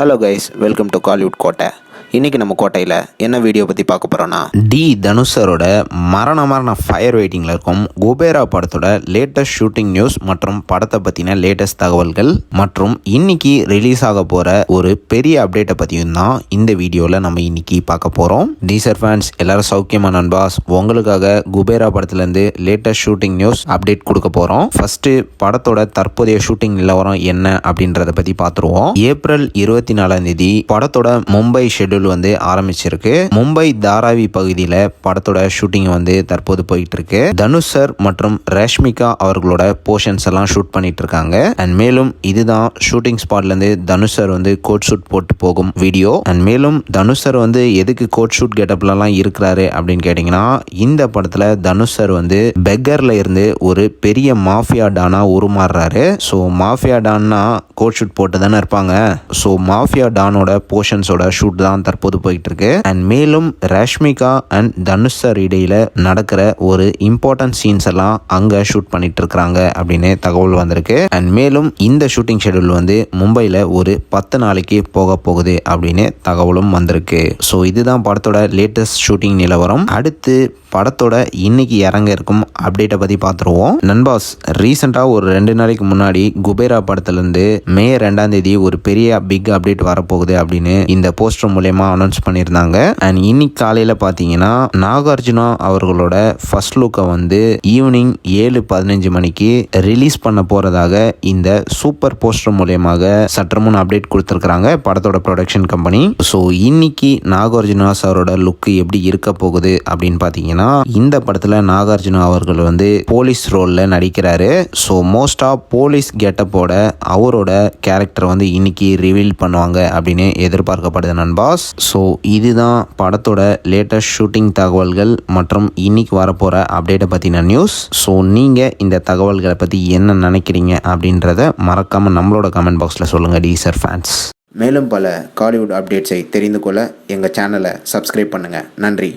Hello guys, welcome to Kollywood கோட்டை. இன்றைக்கி நம்ம கோட்டையில் என்ன வீடியோ பற்றி பார்க்க போகிறோன்னா, தனுஷரோட மரண ஃபயர் வெயிட்டிங்கில் இருக்கும் குபேரா படத்தோட லேட்டஸ்ட் ஷூட்டிங் நியூஸ் மற்றும் படத்தை பற்றின லேட்டஸ்ட் தகவல்கள் மற்றும் இன்னைக்கு ரிலீஸ் ஆக போகிற ஒரு பெரிய அப்டேட்டை பற்றியும் தான் இந்த வீடியோவில் நம்ம இன்னைக்கு பார்க்க போகிறோம். டீசர் ஃபேன்ஸ் எல்லாரும் சௌக்கியமான நண்பாஸ், உங்களுக்காக குபேரா படத்துலேருந்து லேட்டஸ்ட் ஷூட்டிங் நியூஸ் அப்டேட் கொடுக்க போகிறோம். ஃபஸ்ட்டு படத்தோட தற்போதைய ஷூட்டிங் நிலவரம் என்ன அப்படின்றத பற்றி பார்த்துருவோம். ஏப்ரல் 24 படத்தோட மும்பை ஷெட்யூல் வந்து ஆரம்பிச்சிருக்கு. மும்பை தாராவி பகுதியில் படத்தோட ஷூட்டிங் வந்து தற்போது போயிட்டு இருக்கு. தனுஷ் சார் மற்றும் ரஷ்மிகா அவர்களோட போர்ஷன்ஸ் எல்லாம் ஷூட் பண்ணிட்டு இருக்காங்க. அண்ட் மேலும் இதுதான் ஷூட்டிங் ஸ்பாட்ல இருந்து தனுஷ் சார் வந்து கோட் ஷூட் போட்டு போகும் வீடியோ. அண்ட் மேலும் தனுஷ் சார் வந்து எதுக்கு கோட் ஷூட் கெட்டப்லாம் இருக்கிறாரு அப்படின்னு கேட்டீங்கன்னா, இந்த படத்துல தனுஷ் சார் வந்து பெக்கர்ல இருந்து ஒரு பெரிய மாஃபியா டானா உருமாறுறாரு. So mafia Donna coat suit போட்டு தானே இருப்பாங்க. ஸோ மாஃபியா டானோட போர்ஷன்ஸோட ஷூட் தான் தற்போது போயிட்டு இருக்கு. அண்ட் மேலும் ரஷ்மிகா அண்ட் தனுஷ் சார் இடையில நடக்கிற ஒரு இம்பார்ட்டன்ட் சீன்ஸ் எல்லாம் அங்க ஷூட் பண்ணிட்டு இருக்காங்க அப்படின்னு தகவல் வந்திருக்கு. அண்ட் மேலும் இந்த ஷூட்டிங் ஷெட்யூல் வந்து மும்பைல ஒரு 10 நாளைக்கு போக போகுது அப்படின்னு தகவலும் வந்திருக்கு. ஸோ இதுதான் படத்தோட லேட்டஸ்ட் ஷூட்டிங் நிலவரம். அடுத்து படத்தோட இன்னைக்கு இறங்க இருக்கும் அப்டேட்டை பற்றி பார்த்துருவோம். நண்பாஸ், ரீசெண்டாக ஒரு 2 நாளைக்கு முன்னாடி குபேரா படத்துலேருந்து மே 2 ஒரு பெரிய பிக் அப்டேட் வரப்போகுது அப்படின்னு இந்த போஸ்டர் மூலயமா அனௌன்ஸ் பண்ணியிருந்தாங்க. அண்ட் இன்னைக்கு காலையில் பார்த்தீங்கன்னா நாகார்ஜுனா அவர்களோட ஃபர்ஸ்ட் லுக்கை வந்து ஈவினிங் 7:15 மணிக்கு ரிலீஸ் பண்ண போகிறதாக இந்த சூப்பர் போஸ்டர் மூலயமாக சற்றுமுன் அப்டேட் கொடுத்துருக்குறாங்க படத்தோட ப்ரொடக்ஷன் கம்பெனி. ஸோ இன்னைக்கு நாகார்ஜுனா சாரோட லுக்கு எப்படி இருக்க போகுது அப்படின்னு பார்த்தீங்கன்னா, இந்த படத்துல நாகார்ஜுனா அவர்கள் வந்து போலீஸ் ரோல்ல நடிக்கிறாரு. ஸோ மோஸ்டா போலீஸ் கெட்டப்போட அவரோட கேரக்டர் வந்து இன்னைக்கு ரிவீல் பண்ணுவாங்க அப்படின்னு எதிர்பார்க்கப்படுது நண்பாஸ். ஸோ இதுதான் படத்தோட லேட்டஸ்ட் ஷூட்டிங் தகவல்கள் மற்றும் இன்னைக்கு வரப்போற அப்டேட்டை பத்தின நியூஸ். ஸோ நீங்க இந்த தகவல்களை பத்தி என்ன நினைக்கிறீங்க அப்படின்றத மறக்காம நம்மளோட கமெண்ட் பாக்ஸ்ல சொல்லுங்க டீசர் ஃபேன்ஸ். மேலும் பல காலிவுட் அப்டேட்ஸை தெரிந்து கொள்ள எங்கள் சேனலை சப்ஸ்கிரைப் பண்ணுங்கள். நன்றி.